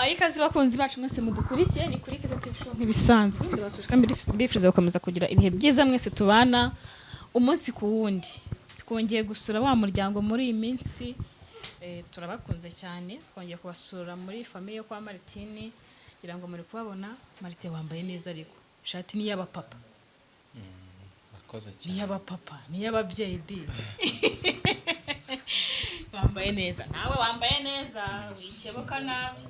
ikaze bakunzi bacu mwese mudukurikiye ni kuri Keza TV show nk'ibisanzwe ndabasushika mbifuriza gukomeza kugira ibihe byiza mwese tubana umunsi ku wundi twongeye gusura wa muryango muri iyi minsi turabakunze cyane twongeye kubasura muri famille yo kwa Martine kugira ngo muri kubabona Martine wambaye neza ariko shati ni yaba papa bakoze cyane ni yaba papa ni y'ababyeyi di wambaye neza nawe wambaye neza wisheboka nabi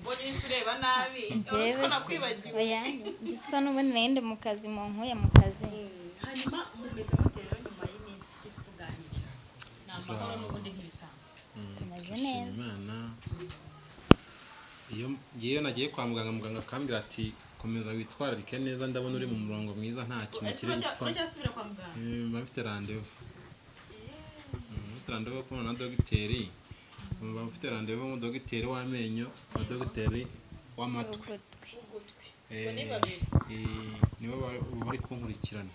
mbonye ureba nabi urasiko nakwibagiwe oya gisika n'ubundi nende mu kazi mu nkuye mu kazi hanyuma mumeze mutero nyuma y'iminsi tuganira namahoro n'ubundi nk'ibisanzwe tumeze neza Imana iyo nagiye kwa muganga akambwira ati komeza witwararike neza ndabona uri mu murongo mwiza nta kintu kiri gupfa uracyasubira kwa muganga mfite rendez-vous rendez-vous ko na dogiteri mfite rendez-vous mu dogiteri w'amenyo na dogiteri w'amatwi ni babiri nibo bari kunkurikirana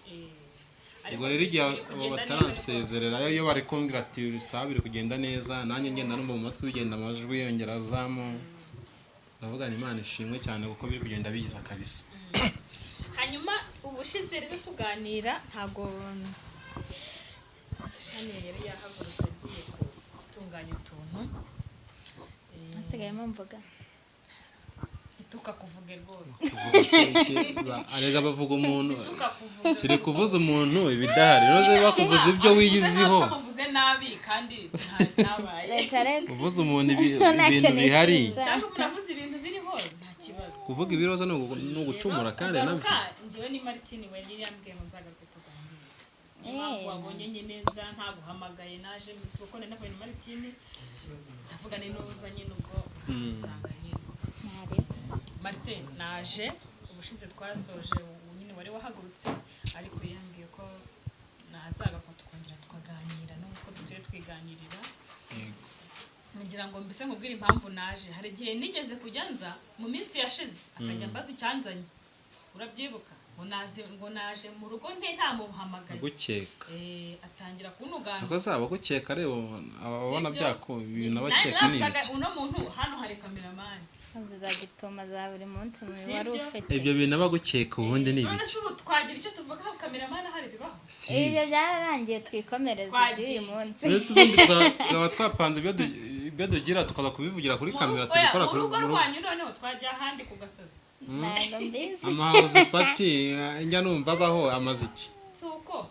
ubwo rero igihe abo bataransezerera iyo bari kumbwira ati bisaba biri kugenda neza nanjye ngenda numva mu matwi bigenda amajwi yongera azamo ndavuga ni Imana ishimwe cyane kuko biri kugenda biza kabisa. Hanyuma ubushize rero tuganira ntago shani yari yahagurutse agiye gutunganya utuntu asigayemo mvuga tukakuvuge rwose arega bavuga umuntu turi kuvuza umuntu ibidahari noze bakuvuza ibyo wiyiziho bakuvuze nabi kandi nta cyabaye uvuza umuntu ibintu bihari cyangwa unavuze ibintu biriho nta kibazo kuvuga ibiroza no gucumura kandi nabyo njyewe ni Martine we yari yambwiye ngo nzagaruke tuganire impamvu wabonye nyine nza nta guhamagaye naje kuko nari navuye na Martine ndavuga ni nuza nyine ubwo nsanga nyine Martine naje ubushize twasoje nyine wari wahagurutse ariko yambwiye ko nazaga ko tukongera tukaganira nuko tugiye twiganirira ngira ngo mbese nkubwire impamvu naje hari igihe nigeze kujyanza mu minsi yashize akajya mbaza icyanzanye urabyibuka ngo naje mu rugo nta muhamagaye gukeka atangira kunugana ko zaba gukeka rero ababona byako ibintu abakeka ni uno muntu hano hari cameraman zizagituma za buri munsi mu wari ufite ibyo bintu abagukeka ubundi ni none se ubu twagira icyo tuvuga aho cameraman hari bibaho ibyo byararangiye twikomereza uyu munsi ese ubundi twaba twapanze ibyo dugira tukaza kubivugira kuri kamera tubikora kuri rugo rwanyu noneho twajya ahandi ku gasozi ntabwo mbizi amahouse party njya numva abaho amaziki suko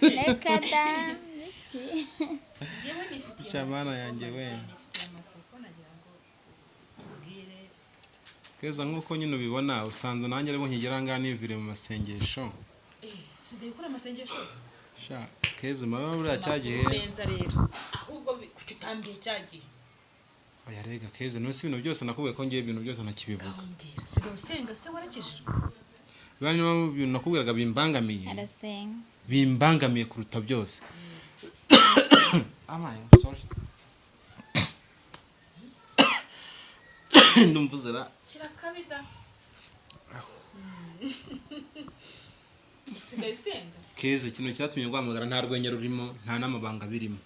reka da iki jewe nifitiye cyamana yanjye we Keza nkuko nyine ubibona usanze nanjye ariko nkigera ngana nivire mu masengesho sugiye kuri amasengesho sha Keza maba buriya cyagihe neza rero ahubwo kutambiye cyagihe oya rega Keza no si ibintu byose nakubwiye ko ngiye ibintu byose ntakibivuga sigaye usenga se warakijijwe bani mu bintu nakubwiraga bimbangamiye arasenga bimbangamiye kuruta byose amaye sorry ndumvuzera kirakabida sigaye usenga Keza ikintu cyatumye ngwamagara nta rwenya rurimo nta namabanga birimo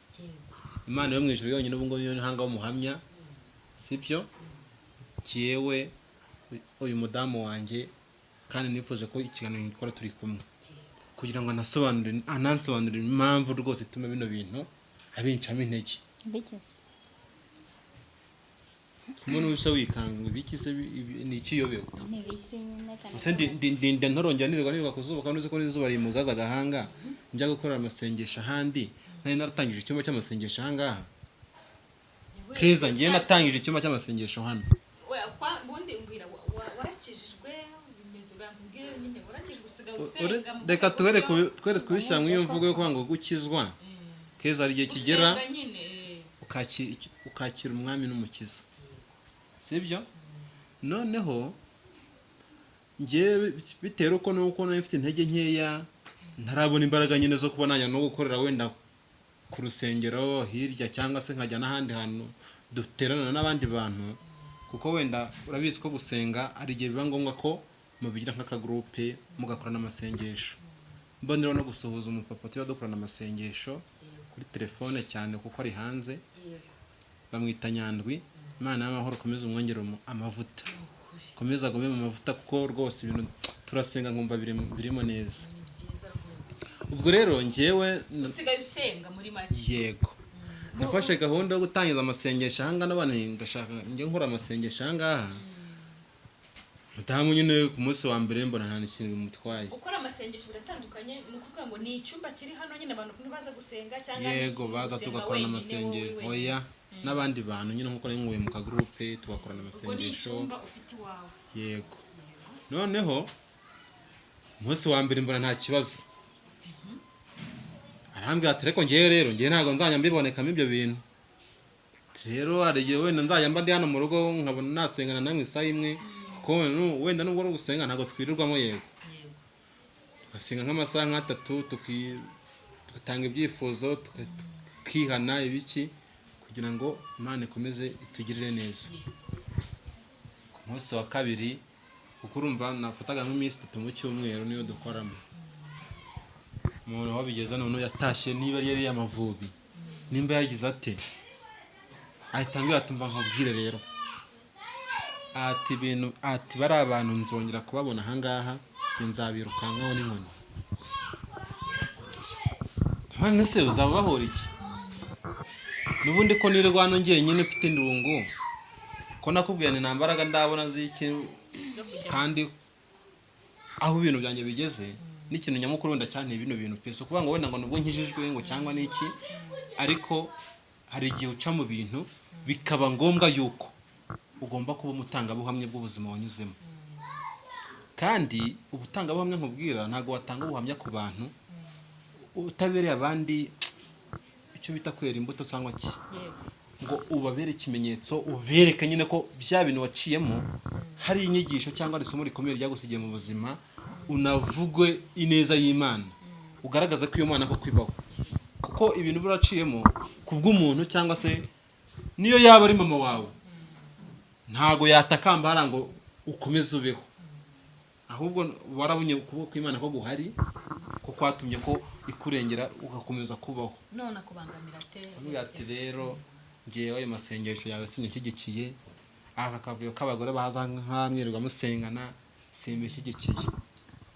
Imana yo mwijuru yonyine ubwo niyo ntanga w'umuhamya sibyo kiyewe uyu mudamu wanjye kandi nifuje ko ikiganiro gikora turi kumwe kugira ngo anansobanurire impamvu rwose ituma bino bintu abincamo intege bikize umuntu wese wikanga bikize ni ikiyobewe nibiki nyine kandi ese ndinde ntorongera nirirwa kuzuba kandi uzi ko n'izuba rimugaza agahanga njya gukorera amasengesho ahandi nari naratangije icyumba cy'amasengesho ahangaha Keza ngiye natangije icyumba cy'amasengesho hano ubundi mbwira warakijijwe bimeze banze ubwire nyine warakijwe usigaye usenga reka twere kubishyira mu iyo mvugo yo kwanga gukizwa Keza hari igihe kigera ukakira umwami n'umukiza sibyo noneho ngiye bitera uko nuko nari mfite intege nkeya ntarabona imbaraga nyine zo kuba najya no gukorera wenda ku rusengero hirya cyangwa se nkajya n'ahandi hantu duterana n'abandi bantu kuko wenda urabizi ko gusenga ari igihe biba ngombwa ko mubigira nk'akagroupe mugakorana amasengesho mbonera no gusuhuza umupapa tuba dukorana amasengesho kuri telefone cyane kuko ari hanze bamwita Nyandwi Imana y'amahoro komeza umwongere amavuta komeza agome mu mavuta kuko rwose ibintu turasenga nkumva birimo neza ni byiza rwose. ubwo rero njyewe Usigaye usenga muri make. yego nafashe gahunda yo gutangiza amasengesho ahangaha n'abana ndashaka njye nkora amasengesho ahangaha mutamu nyine ku munsi wa mbere mbona nta kintu bimutwaye. Gukora amasengesho biratandukanye, ni ukuvuga ngo ni icyumba kiri hano nyine abantu baza gusenga cyangwa yego baza tugakorana amasengesho oya n'abandi bantu nyine nkuko nari mu kagroupe tugakorana amasengesho ufite iwawe. yego noneho umunsi wa mbere mbona nta kibazo arambwira ati ariko ngewe rero ngewe ntabwo nzajya mbibonekamo ibyo bintu rero hari igihe wenda nzajya mba ndi hano mu rugo nkabona nasengana namwe isaha imwe kuko wenda nubwo ari gusenga ntabwo twirirwamo yego tugasenga nk'amasaha nk'atatu tugatanga ibyifuzo tukihana ibiki kugira ngo Imana ikomeze itugirire neza. Ku munsi wa kabiri kuko urumva nafataga nk'iminsi 3 mu cyumweru niyo dukoramo umuntu wabigeza none yatashye niba yari y'amavubi nimba yagize ate ahita ambwira ati mva nkubwire rero ati ibintu ati bari abantu nzongera kubabona ahangaha nzabirukankaho n'inkoni none se uzabahora iki nubundi ko nirwano ngiye nyine mfite indungu ko nakubwiye ni nambaraga ndabona ziki kandi aho ibintu byanjye bigeze n'ikintu nyamukuru wenda cyane ibintu bintu peso kuvuga ngo wenda ngo nubwo nkijijwe ngo cyangwa niki ariko hari igihe uca mu bintu bikaba ngombwa yuko ugomba kuba umutangabuhamya bw'ubuzima wanyuzemo kandi ubutangabuhamya nkubwira ntago watanga ubuhamya ku bantu utabereye abandi icyo bita kwera imbuto cyangwa ki ngo ubabere ikimenyetso ubereke nyine ko bya bintu waciyemo hari inyigisho cyangwa isomo rikomeye ryagusigiye mu buzima unavugwe ineza y'Imana ugaragaza ko iyo Mana ko kwibaho kuko ibintu buraciyemo kubw'umuntu cyangwa se niyo yaba ari mama wawe ntago yatakamba ngo ukomeze ubeho ahubwo warabunye ukuboko kw'Imana ko guhari ko kwatumye ko ikurengera ugakomeza kubaho none akubangamira ati rero ngiye ayo masengesho yawe sinyishyigikiye aka kavuyo k'abagore baza nk'amwirirwa musengana simbishyigikiye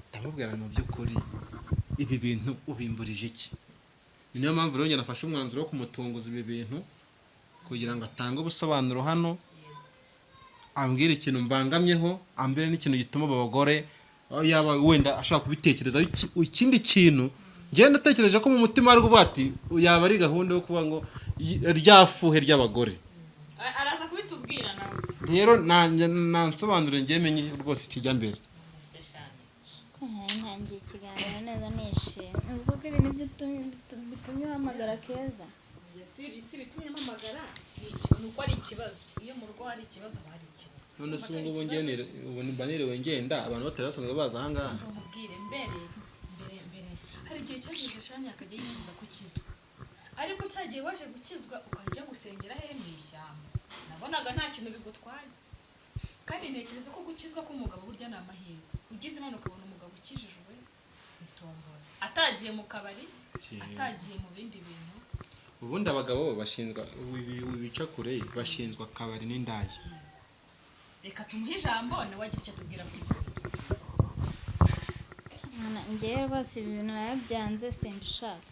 ndamubwira mu by'ukuri ibi bintu ubimburije iki niyo mpamvu rero nafashe umwanzuro wo kumutunguza ibi bintu kugira ngo atange ubusobanuro hano ambwira ikintu mbangamyeho ambere n'ikintu gituma abagore yaba wenda ashaka kubitekereza ikindi kintu ngenda natekereje ko mu mutima ari kuvuga ati yaba ari gahunda yo kuba ngo ryafuhe ry'abagore araza kubitubwira nawe rero nansobanurire ngiye menye rwose ikijya mbere ntangiye ikiganiro neza nishimye ubwo ko ibintu bitumye uhamagara Keza si bitumye mpamagara ni uko ari ikibazo iyo mu rugo hari ikibazo hari ikibazo none se ubu ngenere ubu mbanire ngenda abantu batari basanzwe baza ahangaha nkubwire mbere hari igihe cyageze shanya akajya yifuza gukizwa ariko cyagiye waje gukizwa ukajya gusengera he mu ishyamba nabonaga nta kintu bigutwaye kandi ntekereza ko gukizwa k'umugabo burya ni amahirwe ugize imana ukabona umugabo ukijijwe bitombora atagiye mu kabari atagiye mu bindi bintu ubundi abagabo bashinzwa wica kure bashinzwa akabari n'indaya reka tumuhe ijambo nawe agira icyo atubwira kuri njyewe rwose ibi bintu narabyanze simbishaka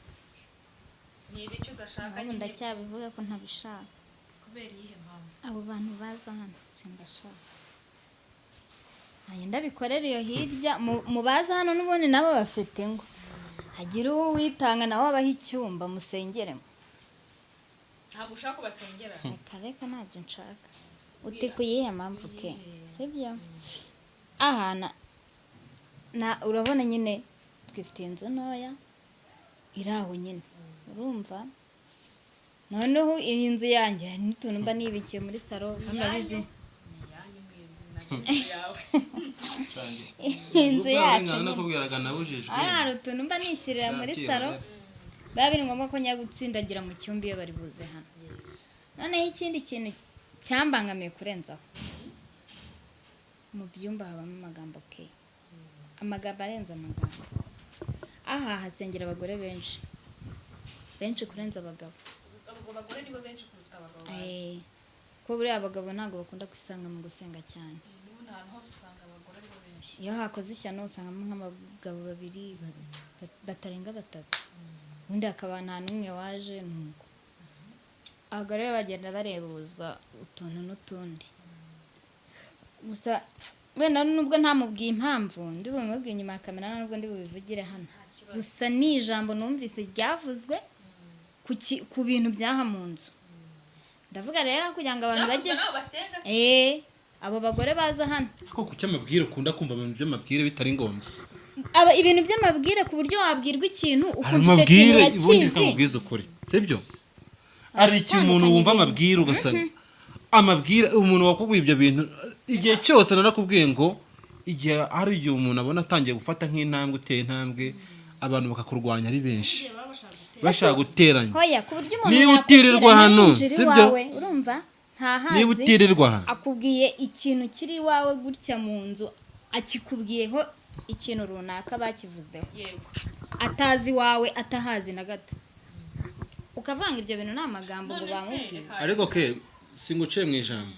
ni ibiki udashaka ubu ndacyabivuga ko ntabishaka kubera iyihe mpamvu abo bantu baza hano simbashaka ndabikorera iyo hirya mu baza hano n'ubundi nabo bafite ngo hagira uwitanga nawe abaha icyumba musengeremo ntabwo ushaka kubasengera reka ntabyo nshaka uti kuyihe mpamvu ke sibyo aha urabona nyine twifitiye inzu ntoya iri aho nyine urumva noneho iyi nzu yanjye hari n'utuntu mba nibikiye muri salo murabizi inzu yacu hari utuntu mba nishyirira muri salo biba biri ngombwa ko njya gutsindagira mu cyumba iyo bari buze hano noneho ikindi kintu cyambangamiye kurenzaho mu byumba habamo amagambo ke amagambo arenze amagambo aha hasengera abagore benshi kurenza abagabo abagore nibo benshi kuruta abagabo kuko buriya abagabo ntabwo bakunda kwisanga mu gusenga cyane. n'ubundi ahantu hose usanga abagore ari bo benshi. Iyo hakoze ishyano usangamo nk'abagabo babiri batarenga batatu, ubundi hakaba nta n'umwe waje. Nuko abagore bagenda barebuzwa utuntu n'utundi. Gusa wenda nubwo ntamubwiye impamvu ndi bumubwiye inyuma ya kamera, nubwo ndi bubivugire hano, gusa ni ijambo numvise ryavuzwe ku bintu byaha mu nzu. Ndavuga rero kugira ngo abantu bajye abo bagore baza hano. Ako kuki amabwire ukunda kumva ibintu by'amabwire bitari ngombwa? Ibintu by'amabwire ku buryo wabwirwa ikintu ukumva icyo kintu urakizi. Amabwire ukuri, sibyo? Ari ikintu umuntu wumva amabwire ugasanga amabwire umuntu wakubwiye ibyo bintu igihe cyose narakubwiye ngo igihe hari igihe umuntu abona atangiye gufata nk'intambwe uteye intambwe abantu bakakurwanya ari benshi bashaka guteranya. Hoya ku buryo umuntu niba utirirwa hano sibyo, urumva ntahazi. niba utirirwa akubwiye ikintu kiri iwawe gutya mu nzu, akikubwiyeho ikintu runaka bakivuzeho, atazi wawe atahazi na gato, ukavanga ibyo bintu n'amagambo ngo bamubwiye. Ariko ke singuciye mu ijambo,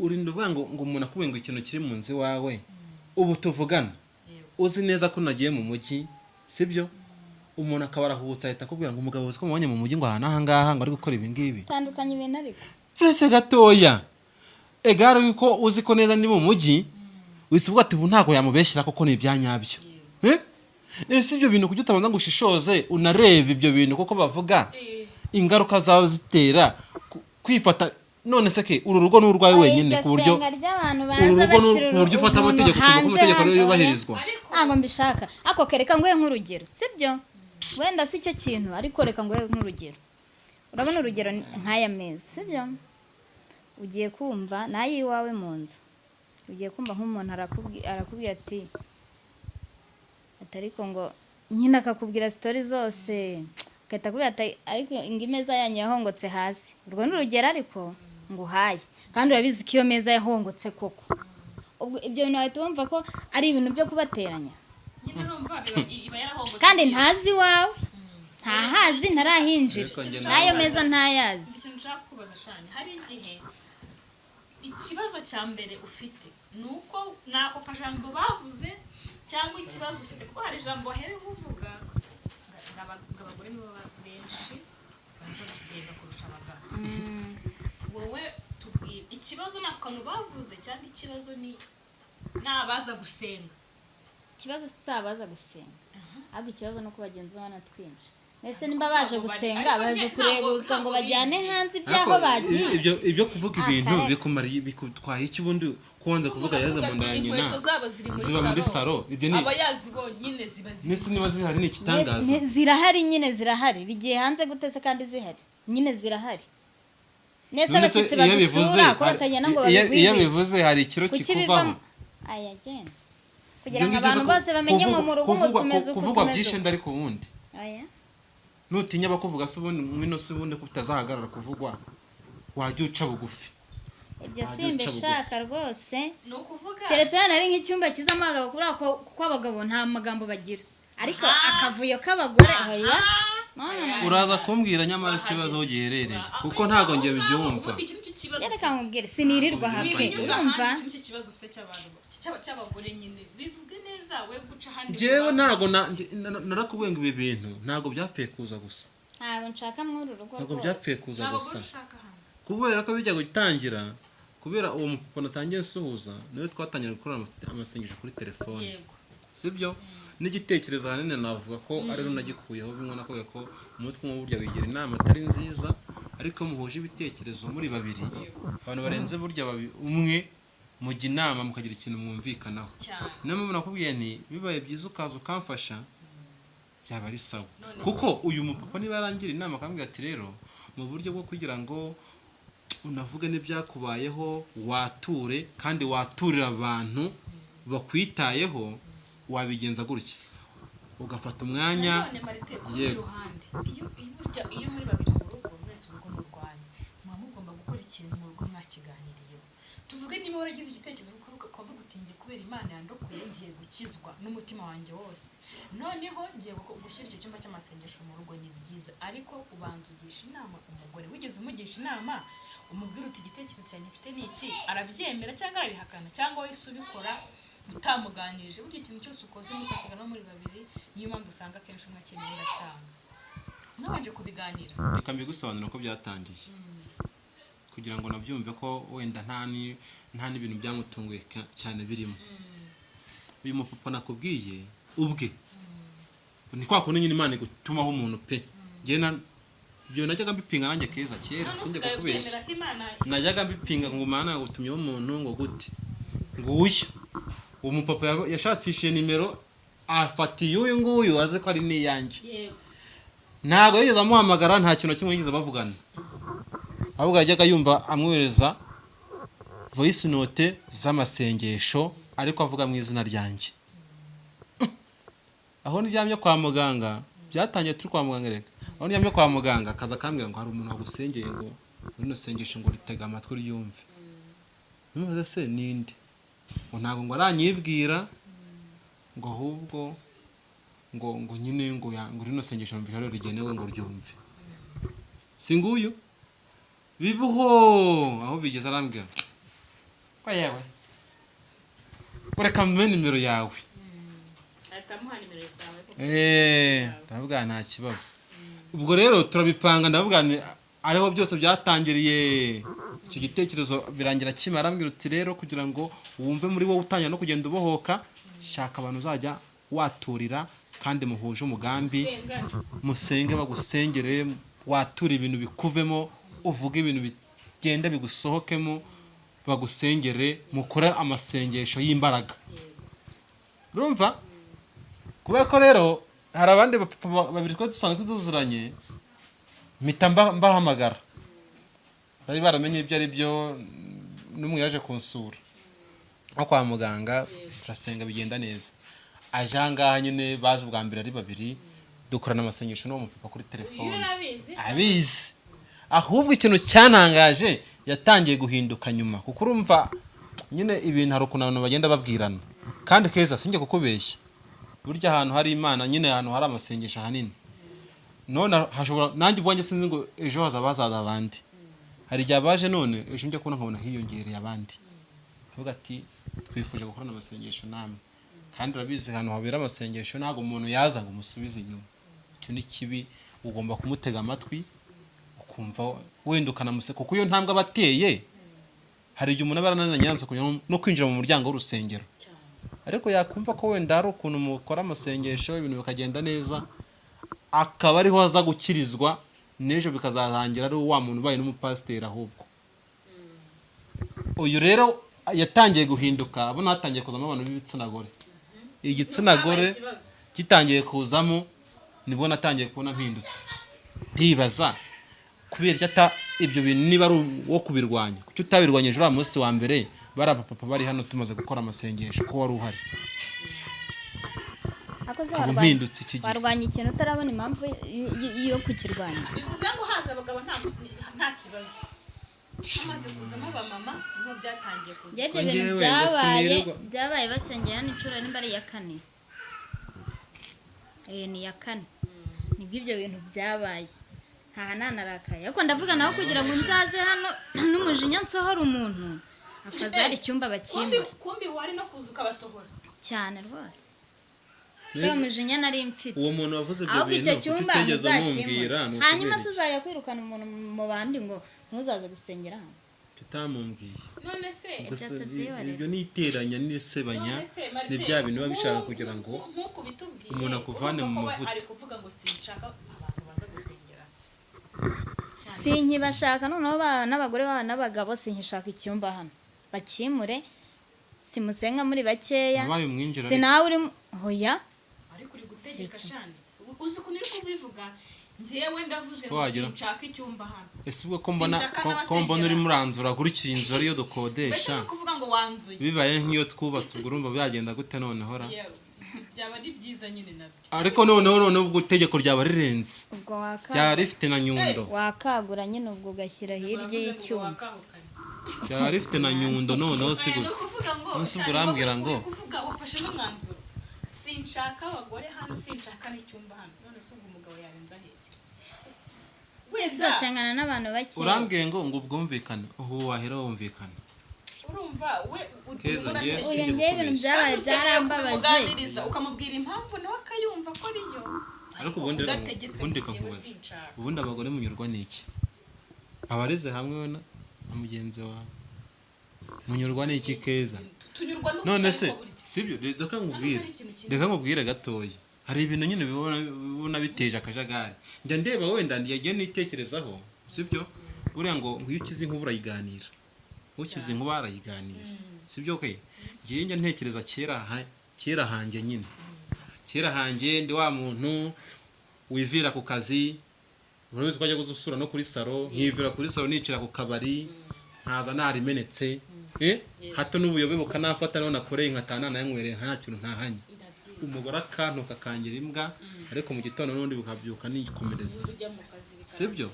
urinda uvuga ngo umuntu akubwiye ngo ikintu kiri mu nzu iwawe, ubu tuvugana uzi neza ko nagiye mu mujyi sibyo, umuntu akaba arahubutse ahita akubwira ngo umugabo uzi ko mubonye mu mujyi ngo aha ngaha ngo ari gukora ibi ngibi. Tandukanye ibintu ariko uretse gatoya egare yuko uzi ko neza ndi mu mujyi wisuvuga ati ubu ntago yamubeshyira koko ni ibyanyabyo. Ese ibyo bintu kuki utabanza ngo ushishoze unarebe ibyo bintu koko bavuga ingaruka zawe zitera kwifata. None se ke uru rugo n'urwaye wenyine ku buryo ufata amategeko kuko amategeko rero yubahirizwa. Ntabwo mbishaka ako kereka ngoye nk'urugero sibyo, wenda si cyo kintu ariko reka ngoye nk'urugero. Urabona urugero nk'aya meza sibyo, ugiye kumva nayi iwawe mu nzu, ugiye kumva nk'umuntu arakubwira ati ariko ngo nyine akakubwira story zose, ukahita kubwira ati ariko imeza yanyu yahongotse hasi. Urwo n'urugero ariko nguhaye, kandi urabizi ko iyo meza yahongotse koko. Ubwo ibyo bintu wahita wumva ko ari ibintu byo kubateranya, kandi ntazi iwawe ntahazi ntarahinjira n'ayo meza ntayazi. Ikintu nshaka kubaza shani, hari igihe ikibazo cya mbere ufite nuko nako kajambo bavuze cyangwa ikibazo ufite kuko hari ijambo wahere uvuga abagore nibo benshi baza gusenga kurusha abagabo. Wowe tubwire ikibazo nakantu bavuze cyangwa ikibazo ni nabaza gusenga? Ikibazo sitabaza gusenga, ahubwo ikibazo nuko bagenzi banatwinje. Ese nimba baje gusenga baje kurebuzwa ngo bajyane hanze ibyaho bagiye. Ibyo kuvuga ibintu bikumariye bikutwaye iki ubundi kubanza kuvuga yaza mu nda nyina ziba muri saro. Ibyo ni abayazibonyine nese niba zihari ni ikitangaza. Zirahari nyine zirahari, bigiye hanze gutese kandi zihari nyine zirahari. Nese abashyitsi bagusura ko batagenda ngo babigwize. Iyo bivuze hari ikiro kikuvaho ayagenda kugira ngo abantu bose bamenye mu rugo ngo tumeze uko kuvuga byinshi ndari ku wundi. Aya nutinya bakuvuga se ubundi mwino se ubundi kutazahagarara kuvugwa wajya uca bugufi. Ibyo simbe shaka rwose no kuvuga keretse hano ari nk'icyumba kizamo abagabo kuri ko abagabo nta magambo bagira, ariko akavuyo k'abagore oya uraza kumbwira nyamara ikibazo aho giherereye kuko ntago ngiye byumva. Reka nkubwire sinirirwa hape urumva iki kibazo ufite cy'abagore nyine bivuge neza we guca handi. Jewe ntago narakubwiye ngo ibi bintu ntago byapfuye kuza gusa, ntabwo nshaka muri uru rugo ntago byapfuye kuza gusa kubera ko bijya gutangira kubera uwo mupapa natangiye nsuhuza niwe twatangira gukora amasengesho kuri telefone sibyo. N'igitekerezo hanene navuga ko ari runagikuyeho bimwe nakoga ko umutwe mu buryo wigira inama atari nziza, ariko muhuje ibitekerezo muri babiri abantu barenze burya umwe mujya inama mukagira ikintu mwumvikanaho. Namwe nakubwiye nti bibaye byiza ukaza ukamfasha byaba ari sawa, kuko uyu mupapa niba yarangira inama akambwira ati rero mu buryo bwo kugira ngo unavuge n'ibyakubayeho wature kandi waturira abantu bakwitayeho wabigenza gutya ugafata umwanya yego. Iyo muri babiri mu rugo mwese urugo murwanya mugomba gukora ikintu mu rugo mwakiganiriyeho. tuvuge niba waragize igitekerezo ukavuga uti ngiye kubera Imana yandokoye ngiye gukizwa n'umutima wanjye wose, noneho ngiye gushyira icyo cyumba cy'amasengesho mu rugo, ni byiza, ariko ubanza ugisha inama umugore. Wigeze umugisha inama umubwira uti igitekerezo cyanjye mfite ni iki, arabyemera cyangwa arabihakana, cyangwa wese ubikora utamuganirije? Burya ikintu cyose ukoze mukakigana muri babiri, niyo mpamvu usanga akenshi umwe akenera cyane mwabanje kubiganira. Reka mbigusobanura uko byatangiye kugira ngo nabyumve ko wenda nta n'ibintu byamutunguye cyane birimo. Uyu mupapa nakubwiye ubwe ni kwa kundi nyine Imana igutumaho umuntu pe. Ibyo najyaga mbipinga nanjye keza kera, sinjye kukubeshya, najyaga mbipinga ngo Imana yagutumyeho umuntu ngo gute ngo uyu. Uwo mupapa yashatsishije nimero afatiye uyu nguyu aze ko ari n'iyanjye, ntabwo yigeze amuhamagara, nta kintu kimwe yigeze bavugana, ahubwo yajyaga yumva amwohereza voice note z'amasengesho ariko avuga mu izina ryanjye. Aho ndyamye kwa muganga, byatangiye turi kwa muganga, reka aho ndyamye kwa muganga akaza akambwira ngo hari umuntu wagusengeye ngo rino sengesho ngo ritega amatwi ryumve. Numubaza se ninde, ngo ntabwo ngo aranyibwira ngo ahubwo ngo nyine ngo rino sengesho mvira rero rigenewe ngo ryumve. Singuyu bibuho aho bigeze arambwira ko yewe ureka mbe nimero yawe, atamuha nimero zawe. ndavuga nta kibazo. Ubwo rero turabipanga, ndavuga ariho byose byatangiriye. Icyo gitekerezo birangira kimwe, arambwira uti rero kugira ngo wumve muri wowe utangira no kugenda ubohoka, shaka abantu uzajya waturira kandi muhuje umugambi, musenge bagusengere, watura ibintu bikuvemo, uvuga ibintu bigenda bigusohokemo, bagusengere, mukore amasengesho y'imbaraga. Urumva? Kubera ko rero hari abandi babiri ko dusanzwe tuzuranye, mpita mbahamagara, bari baramenye ibyo ari byo, n'umwe yaje kunsura nko kwa muganga, turasenga bigenda neza. Aje ahangaha nyine baje ubwa mbere ari babiri, dukorana amasengesho n'uwo mupapa kuri telefone, abizi. Ahubwo ikintu cyantangaje yatangiye guhinduka nyuma, kuko urumva nyine ibintu hari ukuntu abantu bagenda babwirana, kandi keza sinjye kukubeshya, burya ahantu hari Imana nyine, ahantu hari amasengesho ahanini, none hashobora nanjye ubwanjye sinzi ngo ejo hazaza abandi. Hari igihe abaje none ejo njya kubona nkabona hiyongereye abandi, avuga ati twifuje gukorana amasengesho namwe, kandi urabizi ahantu habera amasengesho ntabwo umuntu yaza ngo umusubize inyuma. Icyo ni kibi, ugomba kumutega amatwi ukumva wenda ukanamuseka, kuko iyo ntambwe abateye hari igihe umuntu aba arananiranye yanze no kwinjira mu muryango w'urusengero, ariko yakumva ko wenda hari ukuntu mukora amasengesho ibintu bikagenda neza, akaba ariho aza gukirizwa, n'ejo bikazarangira ari wa muntu ubaye n'umupasiteri. Ahubwo uyu rero yatangiye guhinduka, abona hatangiye kuzamo abantu b'ibitsina gore. Igitsina gore gitangiye kuzamo, nibwo natangiye kubona mpindutse, ndibaza kubera icyo ibyo bintu niba ari wo kubirwanya, kuki utabirwanyije uriya munsi wa mbere bari abapapa bari hano tumaze gukora amasengesho ko wari uhari. warwanya ikintu utarabona impamvu yo kukirwanya. Bivuze ngo haza abagabo nta kibazo, amaze kuzamo abamama niho byatangiye kuza. Ibyo bintu byabaye basengera n'icura nimba ari iya kane, ni iya kane nibwo ibyo bintu byabaye. Nta nanarakaye, ariko ndavuga nawe kugira ngo nzaze hano n'umujinya nsohora umuntu, afazari icyumba bakimba. Kumbi wari no kuza ukabasohora cyane rwose. Uwo mujinya nari mfite, uwo muntu wavuze ibyo bintu utigeze umumbwira, hanyuma se uzajya kwirukana umuntu mu bandi ngo ntuzaze gusengera hano, tutamumbwiye. None se ibyo ni iteranya n'isebanya, ni bya bintu biba bishaka kugira ngo umuntu akuvane mu mavuta. Ari kuvuga ngo sinshaka abantu baza gusengera, sinkibashaka, noneho n'abagore baba n'abagabo sinkishaka icyumba hano, bakimure, simusenga muri bakeya, sinawe uri hoya. Ariko uri gutegeka shani, uzi ukuntu uri kubivuga, njyewe ndavuze ngo sinshaka icyumba hano. Ese ubwo ko mbona uri muranzura gutyo inzu ariyo dukodesha, kuvuga ngo wanzuye, bibaye nk'iyo twubatse ubwo urumva byagenda gute noneho ra? Byaba ari byiza nyine nabyo, ariko noneho ubwo itegeko ryaba rirenze, byaba rifite na nyundo, wakagura nyine ubwo ugashyira hirya y'icyuma. cyaba rifite na nyundo noneho si gusa nose ubwo urambwira ngo kuvuga wafashe n'umwanzuro sinshaka abagore hano sinshaka n'icyumba hano none se ubwo umugabo yarenza hejuru wese basengana n'abantu bake urambwiye ngo ubwumvikane ubu wahera wumvikana urumva we Keza, ngiye oya njye ibintu byabaye byarambabaje ukamubwira impamvu nawe akayumva ko ari yo ariko ubundi kakubaza ubundi abagore munyurwa n'iki abarize hamwe na mugenzi wawe munyurwa n'iki Keza none se sibyo reka nkubwire gatoya hari ibintu nyine bibona biteje akajagari njya ndeba wenda yagiye nitekerezaho sibyo buriya ngo iyo ukize inkuba urayiganira ukize inkuba arayiganira sibyo okay ngiye njya ntekereza kera hanjye nyine kera hanjye ndi wa muntu wivira ku kazi buri wese kwajya gusura no kuri salo nkivira kuri salo nicara ku kabari nkaza narimenetse hato n'ubuyobe bukanafata none nakoreye nkatana nayanywereye nta kintu ntahanye umugore akantuka kangira imbwa ariko mu gitondo n'undi bukabyuka nikomereza sibyo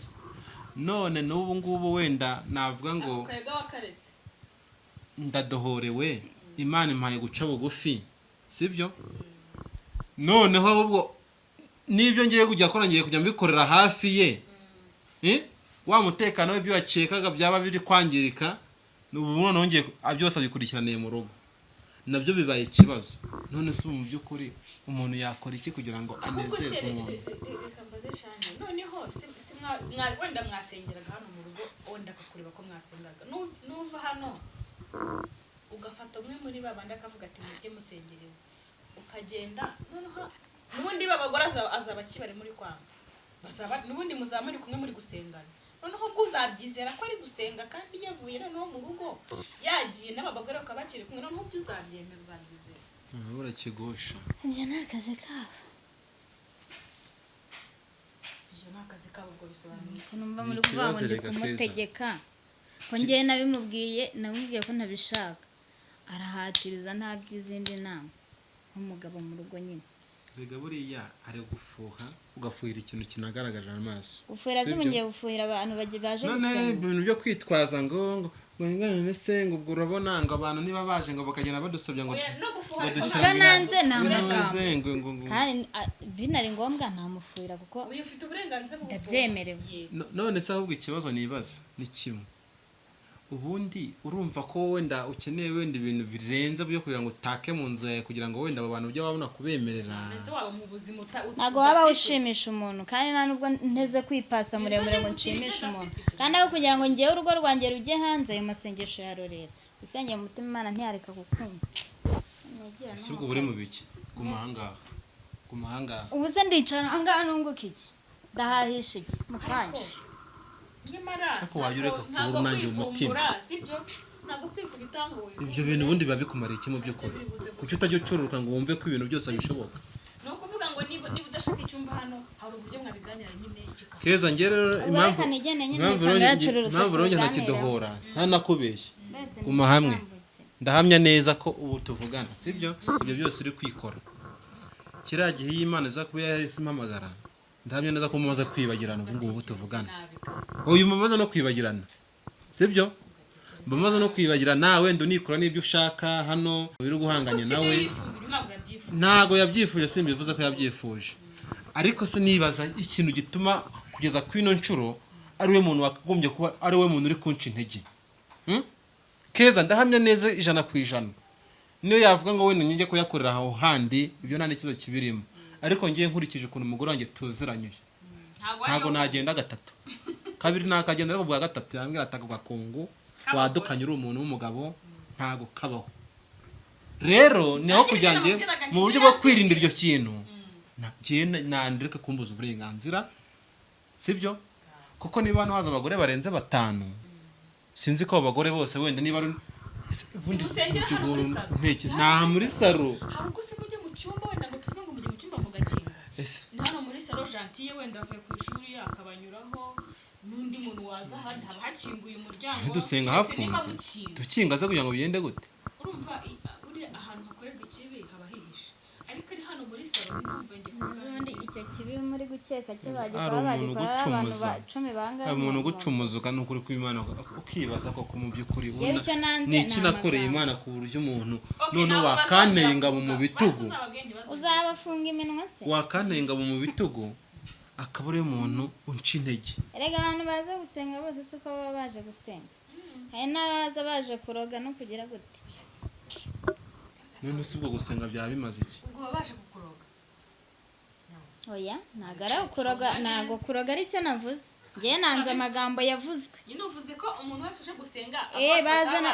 none n'ubu ngubu wenda navuga ngo ndadohorewe Imana impaye guca bugufi sibyo noneho ahubwo nibyo ngiye kujya akora ngiye kujya mbikorera hafi ye wa mutekano w'ibyo yakekaga byaba biri kwangirika n'ubu noneho ngiye byose abikurikiraniye mu rugo nabyo bibaye ikibazo none se mu by'ukuri umuntu yakora iki kugira ngo anezeze umuntu reka mbaze shanye noneho wenda mwasengeraga hano mu rugo wenda akakureba ko mwasengaga nuva hano ugafata umwe muri babandi akavuga ati mujye musengerewe ukagenda noneho n'ubundi babagora azaba kibari muri kwanga basaba n'ubundi muzamuri kumwe muri gusengana noneho uzabyizera ko ari gusenga kandi yavuye noneho mu rugo yagiye n'abagore bakabakiri kumwe noneho byo uzabyemera uzabyizera urakigosha ibyo ni akazi kabo ubwo bisobanuye numva muri kuvuga ngo ndi kumutegeka ko njyewe namubwiye ko ntabishaka arahatiriza nta by'izindi nama nk'umugabo mu rugo nyine rega buriya ari gufuha ugafuhira ikintu kinagaragaje amaso gufuhira zimugiye gufuhira abantu baje gusenga none ibintu byo kwitwaza ngo ngwana se ngo ubwo urabona ngo abantu niba baje ngo bakagenda badusabya ngo icyo nanze namagambo kandi binari ngombwa ntamufuhira kuko uyu ufite uburenganzira bwo ndabyemerewe none se ahubwo ikibazo nibaza ni kimwe ubundi urumva ko wenda ukeneye wenda ibintu birenze byo kugira ngo utake mu nzu yawe kugira ngo wenda abo bantu ujye wabona kubemerera ntabwo waba ushimisha umuntu kandi nta nubwo nteze kwipasa muremure ngo nshimishe umuntu kandi aho kugira ngo ngewe urugo rwanjye rujye hanze ayo masengesho yarorera usengeye mu mutima Imana ntiyareka kukumva si ubwo buri mu biki guma ahangaha ubu se ndicara ahangaha nunguka iki ndahahisha iki mu kanya ariko wajya ureka kubura unangiye umutima ibyo bintu ubundi biba bikumariye iki mu by'ukuri kuki utajya ucururuka ngo wumve ko ibintu byose bishoboka ni ukuvuga ngo niba udashaka icyumba hano hari uburyo mwabiganira nyine ikikaha Keza njye rero impamvu rero ntakidohora ntanakubeshye guma hamwe ndahamya neza ko ubu tuvugana sibyo ibyo byose uri kwikora kiriya gihe y'Imana iza kuba yahise impamagara ndahamya neza ko mumaze kwibagirana ubu ngubu tuvugana uyu mumaze no kwibagirana sibyo mumaze no kwibagirana wenda unikora n'ibyo ushaka hano biri guhanganya nawe ntago yabyifuje simbivuze ko yabyifuje ariko se nibaza ikintu gituma kugeza ku ino nshuro ari we muntu wakagombye kuba ari we muntu uri kunca intege Keza ndahamya neza 100% niyo yavuga ngo wenda njye kuyakorera aho handi ibyo nta n'ikibazo kibirimo ariko ngiye nkurikije ukuntu umugore wanjye tuziranye ntago nagenda gatatu kabiri nakagenda ariko bwa gatatu yambwira ataka kungu wadukanye uri umuntu w'umugabo ntago kabaho rero niho kujyange mu buryo bwo kwirinda iryo kintu nandireke kumbuza uburenganzira sibyo kuko niba hano haza abagore barenze 5 sinzi ko abagore bose wenda niba ubundi nta muri saro hari ubwo se mujye mu cyumba wenda ngo tuvuge ngo mujye mu cyumba mugakinga ni hano muri saro Gentille wenda avuye ku ishuri akabanyuraho n'undi muntu waza hano haba hakinguye umuryango dusenga hafunze dukinga ze kugira ngo bigende gute urumva uri ahantu hakorerwa ikibi haba hihishe ariko ari hano muri salo numva ngiye ubundi icyo kibi muri gukeka cyo Hari bagikora umuntu bagikora ari abantu ugucumuza. 10 bangahe hari umuntu ugucumuza kandi ukuri kw'Imana ukibaza koko mu by'ukuri Yewe icyo nanze ni iki ni nakoreye amagambo. Imana ku buryo umuntu Okay, none ntabwo wakanteye bazongera ingabo mu kuvuga. bitugu Basi uzababwenge bazongera. uzabafunga iminwa se wakanteye ingabo mu bitugu akaba ariyo muntu unca intege erega abantu baza gusenga bose si uko baba baje gusenga hari n'abaza baje kuroga no kugira gute none si ubwo gusenga byaba bimaze iki ubwo babashe kukuroga oya ntabwo ari ukuroga ntabwo kuroga ari cyo navuze njyewe nanze amagambo yavuzwe nyine uvuze ko umuntu wese uje gusenga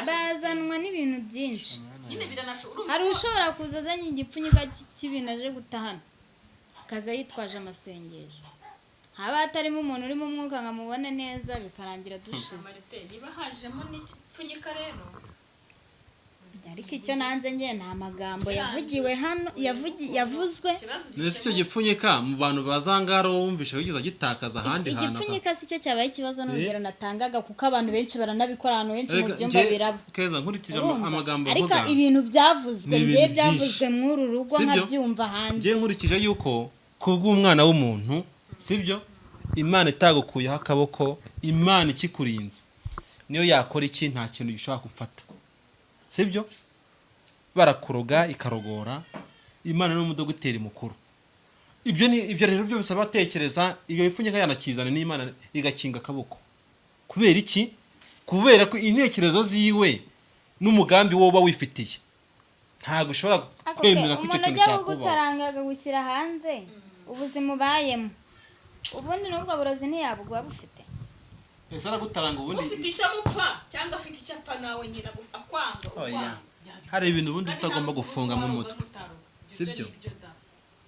bazanwa n'ibintu byinshi nyine biranashobora hari ushobora kuza azanye igipfunyika cy'ibintu aje gutahana akaza yitwaje amasengesho haba hatarimo umuntu urimo umwuka ngo amubone neza bikarangira dushize Marite niba hajemo n'igipfunyika rero ariko icyo nanze njye ni amagambo yavugiwe hano yavuzwe nese icyo gipfunyika mu bantu bazangara wumvisha wigeze agitakaza ahandi hantu igipfunyika si cyo cyabaye ikibazo n'urugero natangaga kuko abantu benshi baranabikora ahantu henshi mu byumba biraba keza nkurikije amagambo ariko avuga ibintu byavuzwe ni ngiye ibintu byavuzwe mw'uru rugo Sibyo? nkabyumva hanze ngiye nkurikije yuko kubw'umwana w'umuntu sibyo Imana itagukuyeho akaboko Imana ikikurinze niyo yakora iki nta kintu gishobora gufata sibyo barakuroga ikarogora Imana n'umudogiteri mukuru ibyo rero byo bisaba batekereza ibyo bipfunyika yanakizana n'Imana igakinga akaboko kubera iki kubera ko intekerezo ziwe n'umugambi wo uba wifitiye ntabwo ushobora kwemera ko icyo kintu umuntu ajya cyakubaho kugutaranga gushyira hanze ubuzima ubayemo ubundi n'ubwo burozi ntiyabugwa bufite ese aragutaranga ubundi ufite icyo amupfa cyangwa afite icyo apfa nawe nyina akwanga Oya. hari ibintu ubundi utagomba gufunga mu mutwe Sibyo?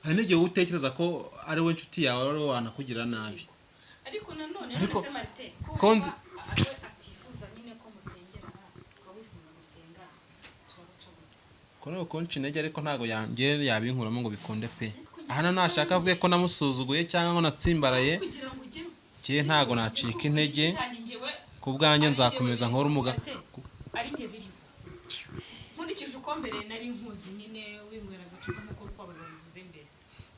hari n'igihe utekereza ko ari we nshuti yawe ari we wanakugira nabi ariko nanone Ariko none se Marite konzi atifuza nyine ko musengera ko wifuza gusenga turaguca gute kono konci intege ariko ntago yanjye yabinkuramo ngo bikunde pe ahana nashaka avuge ko namusuzuguye cyangwa ngo natsimbaraye kugira ngo ujye kiye ntago nacika intege cyane njyewe ku bwanjye nzakomeza nkora umuga ari njye biri nkurikije uko mbere nari nkuzi nyine winywera agacupa nk'uko kwabo babivuze mbere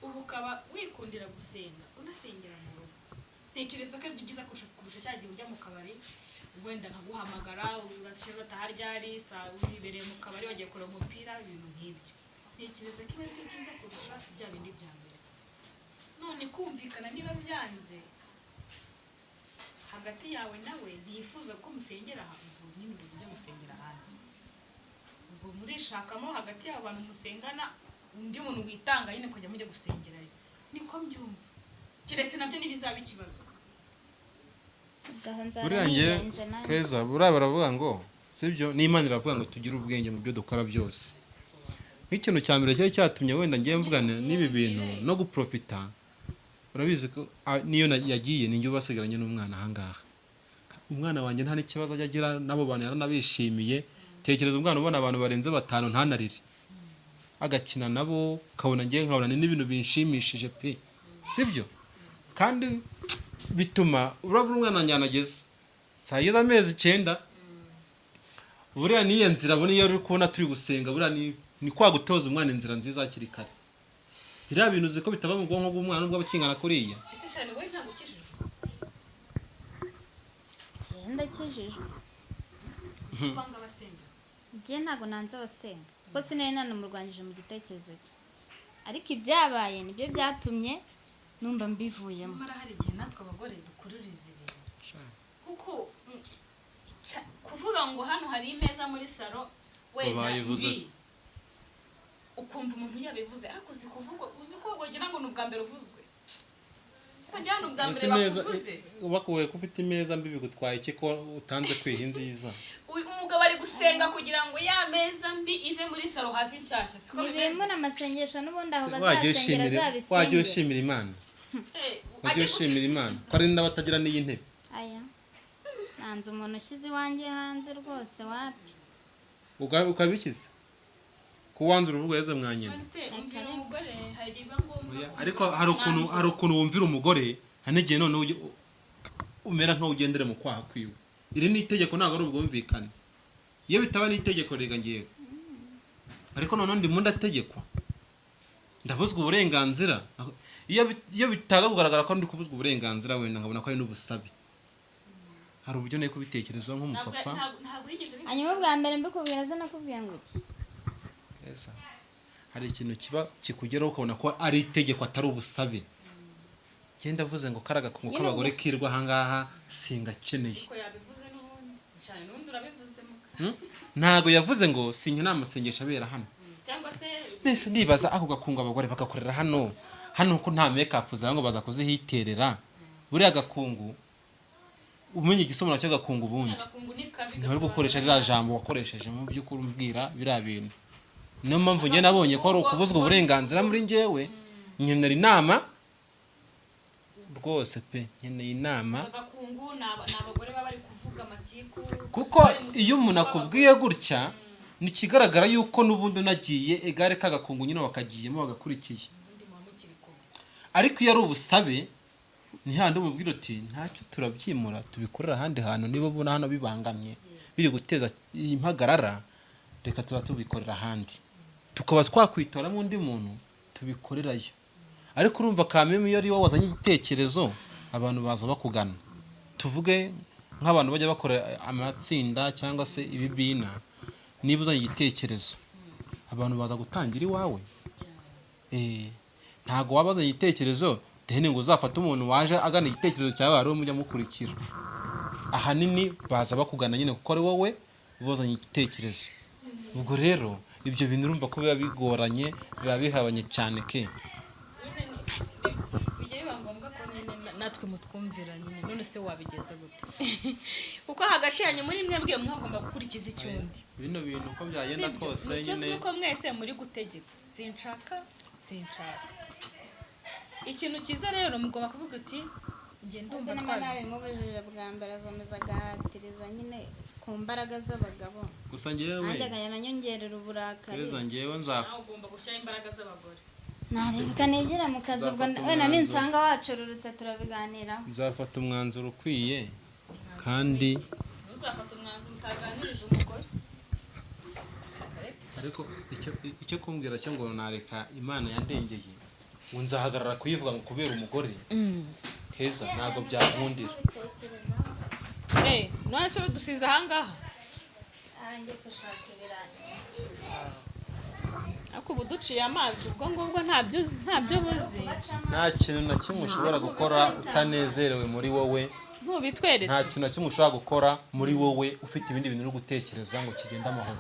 ubu ukaba wikundira gusenga unasengera mu rugo ntekereza ko ari byiza kurusha cya gihe ujya mu kabari wenda nkaguhamagara urashyira bataharyari saa wibereye mu kabari wagiye kureba umupira ibintu nk'ibyo ntekereza ko ari byiza kurusha bya bindi bya mbere none kumvikana niba byanze hagati yawe nawe ntiyifuza ko musengera ahantu nyine ujya gusengera ahandi ubwo murishakamo hagati y'abo bantu musengana undi muntu witanga nyine kujya mujya gusengerayo niko mbyumva keretse nabyo ntibizaba ikibazo buriya njye keza buriya baravuga ngo sibyo n'Imana iravuga ngo tugire ubwenge mu byo dukora byose nk'ikintu cya mbere cyari cyatumye wenda ngiye mvugana n'ibi bintu no guprofita urabizi ko niyo yagiye ninjye ubasigaranye n'umwana ahangaha umwana wanjye nta n'ikibazo ajya agira n'abo bantu yaranabishimiye tekereza umwana ubona abantu barenze 5 ntanarire agakina nabo kabona ngiye nkabona n'ibintu binshimishije pe sibyo kandi bituma urabura umwana nyanageze sayiza amezi 9 buriya niyo nzira bone iyo uri kubona turi gusenga buriya ni kwa gutoza umwana inzira nziza hakiri kare iriya bintu uzi ko bitaba mu bwonko bw'umwana ubwo abakingana kuriya ese shani wowe ntabwo ukijijwe genda kijijwe banga abasenga njye ntabwo nanze abasenga kuko sinari nanamurwanyije mu gitekerezo cye ariko ibyabaye nibyo byatumye numva mbivuyemo nyamara hari igihe natwe abagore dukururiza ibintu kuko kuvuga ngo hano hari imeza muri salo wenda ndi ukumva umuntu yabivuze ariko uzi ko wagira ngo ni ubwa mbere uvuzwe wagira ngo ni ubwa mbere bakuvuze bakuwe ko ufite imeza mbi bigutwaye iki ko utanze kwiha nziza umugabo ari gusenga kugira ngo ya meza mbi ive muri salo hasi nshyashya siko bimeze nibimura amasengesho n'ubundi aho bazasengera azabisengera wajya ushimira Imana wajya ushimira Imana ko ari n'abatagira n'iyi ntebe aya nanze umuntu ushyize iwanjye hanze rwose wapi ukabikiza kuwanza uruvugo yeze mwanyina ariko hari ukuntu wumvira umugore hanigiye none umera nkaho ugendere mu kwaha kwiwe iri ni itegeko ntabwo ari ubwumvikane iyo bitaba n'itegeko rega ngiye ariko none ndi mu ndategekwa ndabuzwa uburenganzira iyo bitaza kugaragara ko ndi kubuzwa uburenganzira wenda nkabona ko ari n'ubusabe hari uburyo nayo kubitekerezaho nk'umupapa hanyuma bwa mbere mbikubwira se nakubwiye ngo iki hari ikintu kiba kikugeraho ukabona ko ari itegeko atari ubusabe genda avuze ngo karaga kungu k'abagore kirwa ahangaha singakeneye ntago yavuze ngo sinye n'amasengesho abera hano nese ndibaza ako gakungu abagore bagakorera hano ko nta make-up zaba ngo baza kuzihiterera buriya gakungu umenye igisobanuro cy'agakungu ubundi ntari gukoresha rya jambo wakoresheje mu by'ukuri umbwira biriya bintu niyo mpamvu njye nabonye ko ari ukubuzwa uburenganzira muri njyewe nkenera inama rwose pe nkeneye inama kuko iyo umuntu akubwiye gutya nikigaragara yuko n'ubundi unagiye egare k'agakungu nyine wakagiyemo bagakurikiye ariko iyo ari ubusabe ni handi umubwira uti ntacyo turabyimura tubikorera ahandi hantu niba ubona hano bibangamye biri guteza impagarara reka tuba tubikorera ahandi tukaba twakwitoramo undi muntu tubikorerayo ariko urumva kameme iyo ari wowe wazanye igitekerezo abantu baza bakugana tuvuge nk'abantu bajya bakora amatsinda cyangwa se ibibina niba uzanye igitekerezo abantu baza gutangira iwawe ntago waba wazanye igitekerezo dehene ngo uzafate umuntu waje agana igitekerezo cyawe ari mujya mukurikira ahanini baza bakugana nyine kuko ari wowe ubazanye igitekerezo ubwo rero ibyo bintu urumva ko biba bigoranye biba bihabanye cyane ke natwe mutwumvira nyine none se wabigenza gute kuko hagati yanyu muri mwebwe mwagomba gukurikiza icyundi bino bintu uko byagenda kose nyine uko mwese muri gutegeka sinshaka ikintu cyiza rero mugomba kuvuga uti nge ndumva nawe mubujije bwa mbere agomeza agahatiriza nyine ku mbaraga z'abagabo gusa ngewe najyaga nanyongerera uburakari ngewe ugomba gushyira imbaraga z'abagore nareka negera mu kazi ubwo wenda ninsanga wacururutse turabiganiraho nzafata umwanzuro ukwiye kandi uzafata umwanzuro utaganirije umugore ariko icyo kumbwira cyo ngo nareka Imana yandengeye ngo nzahagarara kuyivuga ngo kubera umugore keza ntago byakundira none se dusize ahangaha ngiye gushaka ibirayi ariko ubu duciye amazi ubwo ngubwo ntabyo buzi nta kintu na kimwe ushobora gukora utanezerewe muri wowe ntubitweretse nta kintu na kimwe ushobora gukora muri wowe ufite ibindi bintu uri gutekereza ngo kigende amahoro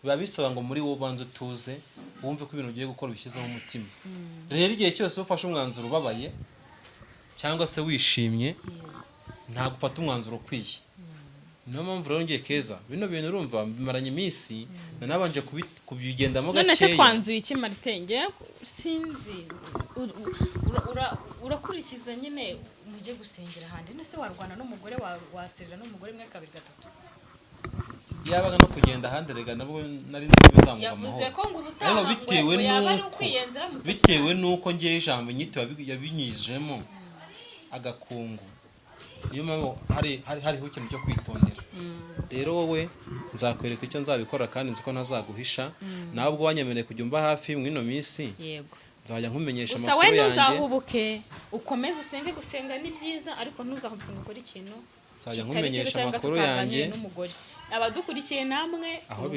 biba bisaba ngo muri wowe ubanze utuze wumve ko ibintu ugiye gukora ubishyizeho umutima rero igihe cyose ufashe umwanzuro ubabaye cyangwa se wishimye ntabwo ufata umwanzuro ukwiye niyo mpamvu rero ngiye keza bino bintu urumva bimaranye iminsi nanabanje kubigendamo gakeya none se twanzuye iki Maritenge sinzi urakurikiza nyine mujye gusengera ahandi none se warwana n'umugore waserera n'umugore mwe kabiri gatatu yabaga no kugenda ahandi rega nabwo nari nzi bizamuka amahoro yavuze ko ngo ubutaha bitewe nuko ngiye ijambo nyito yabinyijemo agakungu niyo mpamvu hariho ikintu cyo kwitondera rero wowe nzakwereka icyo nzabikora kandi nzi ko ntazaguhisha nawe ubwo wanyemereye kujya umba hafi mw'ino minsi yego nzajya nkumenyesha amakuru yanjye gusa we ntuzahubuke ukomeze usenge gusenga ni byiza ariko ntuzahubuke ngo ukore ikintu nzajya nkumenyesha amakuru yanjye abadukurikiye namwe aho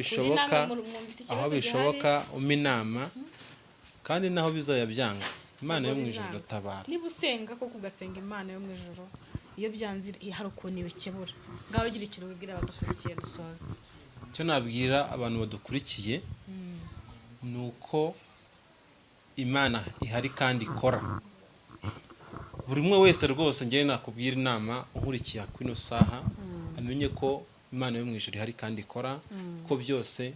bishoboka umpa inama kandi naho bizaya byanga Imana yo mu ijuru iratabara niba usenga koko ugasenga Imana yo mu ijuru iyo byanze hari ukuntu ibikebura ngaho ugira ikintu wibwira abadukurikiye dusoza icyo nabwira abantu badukurikiye ni uko Imana ihari kandi ikora buri umwe wese rwose ngewe nakubwira inama unkurikiye kwino saha amenye ko Imana yo mu ijuru ihari kandi ikora ko byose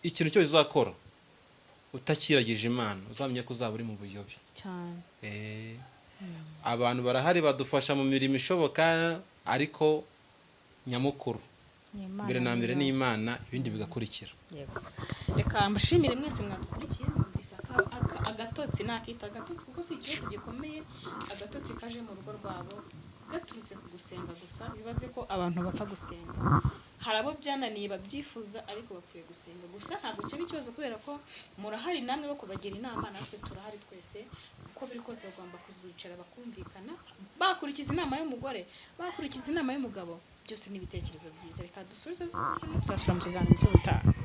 ikintu cyose uzakora utakiragije Imana uzamenye ko uzaba uri mu buyobe cyane abantu barahari badufasha mu mirimo ishoboka ariko nyamukuru mbere na mbere ni Imana ibindi bigakurikira reka mbashimire mwese mwadukurikiye mwumvise agatotsi nakita agatotsi kuko si ikibazo gikomeye agatotsi kaje mu rugo rwabo gaturutse ku gusenga gusa bibaze ko abantu bapfa gusenga hari abo byananiye babyifuza ariko bapfuye gusenga gusa ntabwo kiba ikibazo kubera ko murahari namwe bo kubagira inama natwe turahari twese uko biri kose bagomba kuzicara bakumvikana bakurikiza inama y'umugore bakurikiza inama y'umugabo byose n'ibitekerezo byiza reka dusubize tuzashira mu kiganiro cy'ubutaha